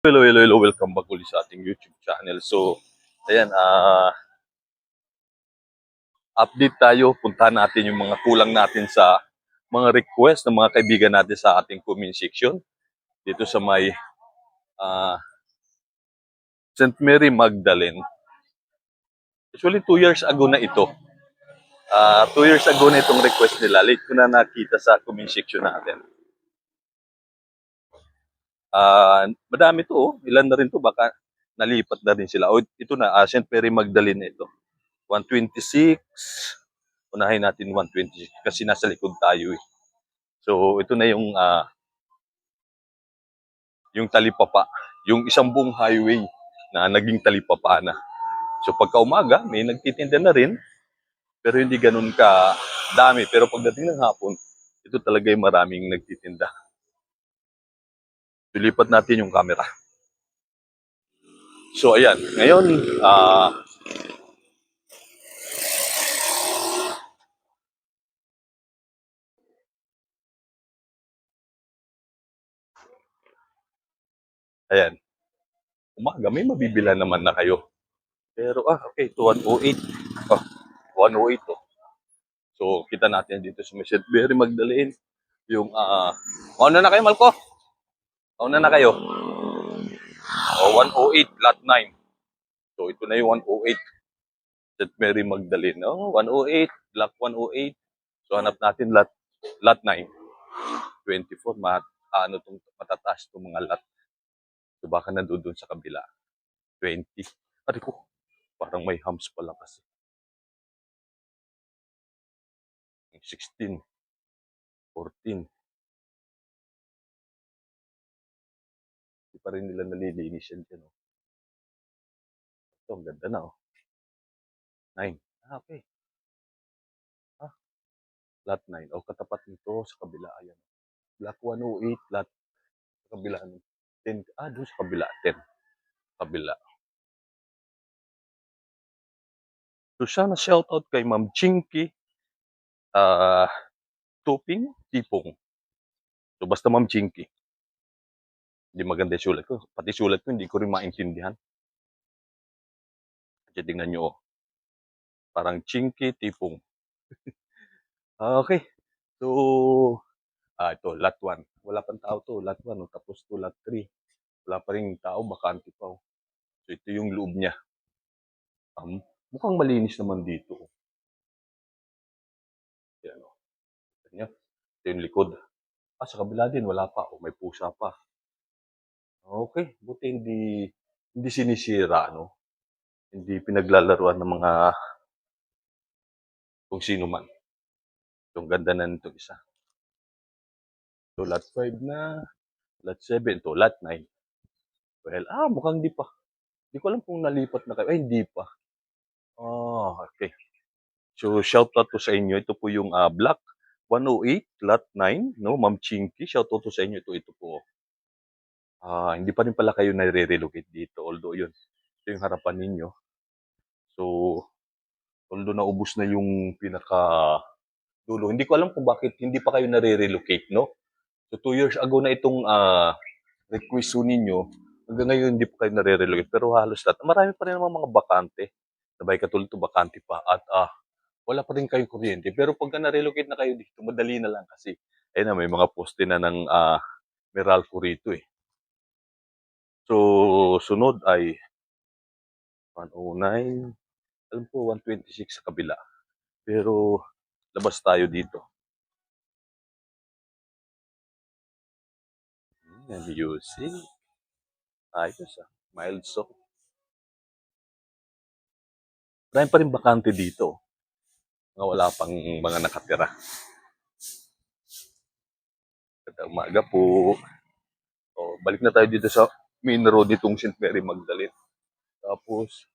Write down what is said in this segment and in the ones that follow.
Hello, hello, hello. Welcome back ulit sa ating YouTube channel. So, ayan, update tayo. Puntahan natin yung mga kulang natin sa mga request ng mga kaibigan natin sa ating comment section. Dito sa may ah, St. Mary Magdalene. Actually, 2 years ago na ito. 2 years ago na itong request nila. Late ko na nakita sa comment section natin. Madami to. Ilan na rin to. Baka nalipat na rin sila. O, ito na, St. Mary Magdalene ito. 126. Unahin natin 126 kasi nasa likod tayo eh. So ito na yung talipapa, yung isang buong highway na naging talipapa na. So pagka umaga, may nagtitinda na rin, pero hindi ganun ka dami. Pero pagdating ng hapon, ito talaga yung maraming nagtitinda. Tulipat natin yung camera. So ayan, ngayon, ayan, umaga, may mabibila naman na kayo. Pero okay, ito 108. 108 to. So kita natin dito sa St. Mary Magdalene, yung mauna na kayo, Malco? Mauna na kayo. 108, lot 9. So ito na yung 108. St. Mary Magdalene. 108, block 108. So hanap natin lot 9. 24, matataas itong mga lot. So baka nandun sa kabila. 20. Ari ko, parang may hams pala kasi. 16, 14. Hindi pa rin nila nalilinis yan dyan. Ito, ang ganda na. 9. Okay. Lot 9. Katapat nito sa kabila. Ayan. Block 108, lot sa kabila. 10. Doon sa kabila. 10. Kabila. So, sana shoutout kay Ma'am Chinky ah Tuping Tipong. So, basta Ma'am Chinky. Hindi maganda yung sulat ko. Pati sulat ko, hindi ko rin maintindihan. Kasi tingnan nyo, parang Chinky Tipong. Okay. So, ito, lot 1. Wala pang tao to, lot 1. Tapos to, lot 3. Wala pa rin tao, bakante pa. So, ito yung loob niya. Mukhang malinis naman dito. Yan, o. Ito yung likod. Sa kabila din, wala pa. May pusa pa. Okay, buti hindi sinisira, no? Hindi pinaglalaruan ng mga kung sino man. Yung ganda na nito isa. So, lot 5 na, lot 7, to lot 9. Well, mukhang di pa. Hindi ko alam kung nalipat na kayo. Ay, hindi pa. Okay. So, shout out to sa inyo. Ito po yung block 108, lot 9, no? Ma'am Chinky, shout out to sa inyo. Ito po. Hindi pa rin pala kayo nare-relocate dito. Although yun, ito yung harapan ninyo. So, although naubos na yung pinaka dulo. Hindi ko alam kung bakit hindi pa kayo nare-relocate, no? So, 2 years ago na itong request ninyo. Hanggang ngayon, hindi pa kayo nare-relocate. Pero halos lahat. Marami pa rin naman mga bakante. Sabay katulad ito, bakante pa. At wala pa rin kayong kuryente. Pero pagka na-relocate na kayo dito, madali na lang kasi. Ayun na, may mga poste na ng Meralco rito eh. So, sunod ay 109. Alam po, 126 sa kabila. Pero, labas tayo dito. Music. Ayos mild song. Marami pa rin bakante dito. Mga wala pang mga nakatira. Kada umaga po. Balik na tayo dito sa main road nitong St. Mary Magdalene. Tapos,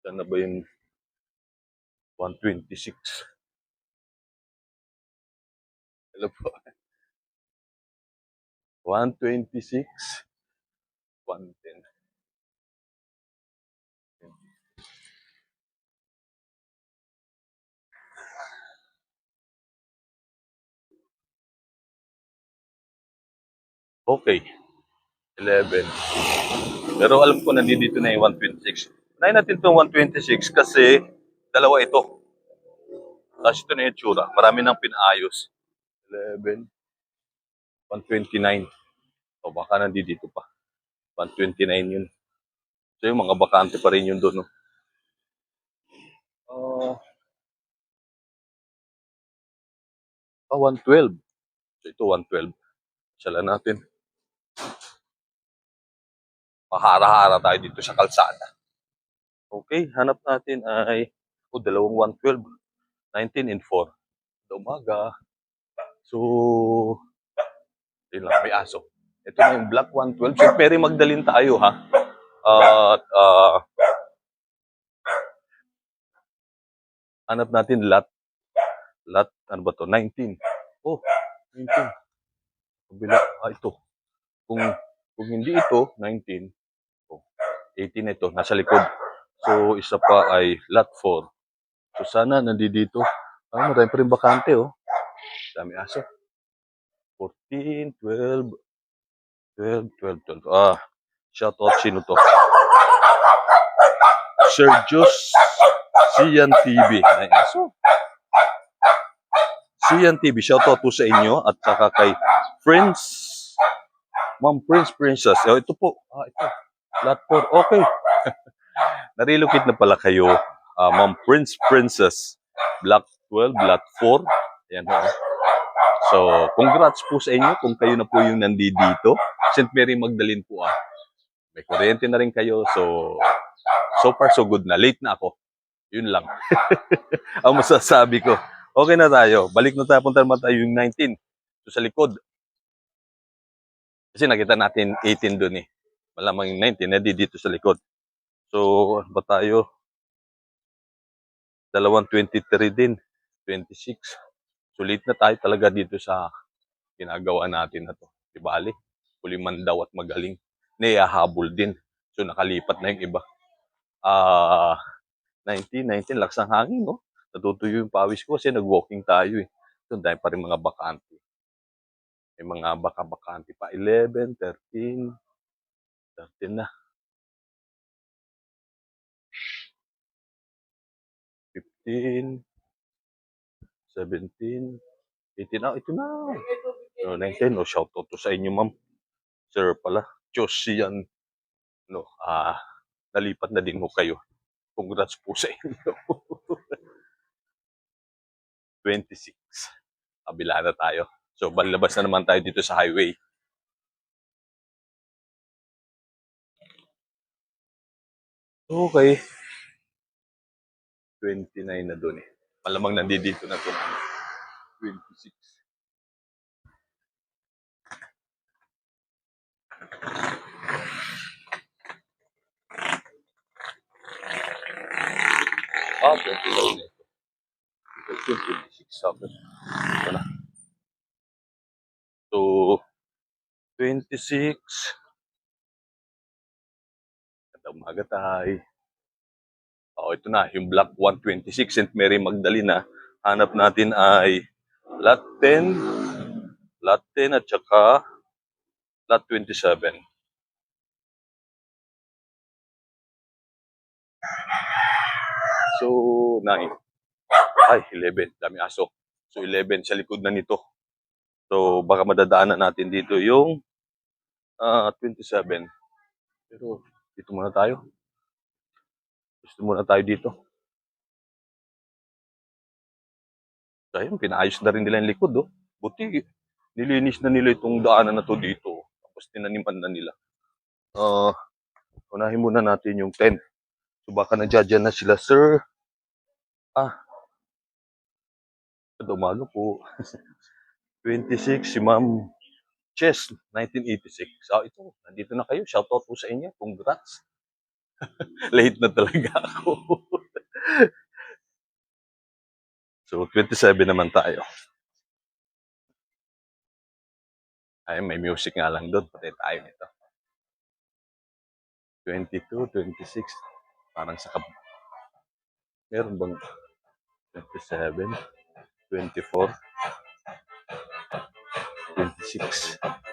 saan na ba yung 126? Hello po. 126, 110. Okay, 11. Pero alam ko nandito na yung 126. Unahin natin itong 126 kasi dalawa ito. Tapos ito na yung tsura. Marami nang pinaayos. 11, 129. O baka nandito pa. 129 yun. So yung mga bakante pa rin yun doon. No? Uh, 112. So ito 112. Sala natin. Mahara-hara tayo dito sa kalsada. Okay, hanap natin ay dalawang 112. 19 and 4. Sa umaga. So, yun lang, may aso. Ito na yung Black 112. So, Mary Magdalene tayo, ha? At, hanap natin lot, ano ba to? 19. Oh, 19. Kabila, ito. Kung hindi ito, 19. Oh, 18 ito, nasa likod. So, isa pa ay lot 4. So, sana nandito. Marami pa rin bakante, oh. Dami aso. 14, 12, 12, 12, 12. Shout out, sino to? Sir Jus Sian TV. Ay, aso. Sian TV, shout out po sa inyo at saka kay Prince, Ma'am Prince Princess. Ito po. Ito. Lot 4. Okay. Narilocate na pala kayo. Ma'am Prince Princess. Block 12, Lot 4. Ayan ho. So, congrats po sa inyo kung kayo na po yung nandito. St. Mary Magdalene po May kuryente na rin kayo. So far so good na. Late na ako. Yun lang. Ang masasabi ko. Okay na tayo. Balik na tayo. Punta naman tayo yung 19. So, sa likod. Kasi nakita natin 18 doon eh. Malamang yung 19 na dito sa likod. So, ano ba tayo? Dalawang 23 din. 26. So, late na tayo talaga dito sa ginagawa natin na to. Di bali? Kuliman daw at magaling. Nayahabol din. So, nakalipat na yung iba. 19, lakas ng hangin, no? Natutuyo yung pawis ko kasi nag-walking tayo eh. So, dahil pa rin mga bakante. May mga baka-bakante pa. 11, 13 na. 15, 17, 18. Ito na. 19. Shout out to sa inyo, ma'am. Sir pala. Diyos yan. Nalipat na din mo kayo. Congrats po sa inyo. 26. Kabila na tayo. So, balabas na naman tayo dito sa highway. Okay. 29 na doon eh. Malamang nandito na ito. 26. Ah, 29 na ito. 26 sabi. Ito na. So, 26. Ganda umaga tayo. Ito na. Yung Block 126 St. Mary Magdalene. Hanap natin ay lot 10. Lot 10 at saka lot 27. So, 9. Ay, 11. Dami aso. So, 11 sa likod na nito. So, baka madadaanan natin dito yung 27. Pero, dito muna tayo. Gusto muna tayo dito. So, ayun, pinaayos na rin nila yung likod, oh. Buti, nilinis na nila itong daanan na to dito. Tapos, tinaniman na nila. Unahin muna natin yung 10. So, baka nadyan na sila, sir. Umaga po. 26, si Ma'am Chess, 1986. Ito, nandito na kayo. Shoutout po sa inyo. Congrats. Late na talaga ako. So, 27 naman tayo. Ay, may music nga lang doon. Patay tayo nito. 22, 26. Parang sa meron bang 27, 24, 26.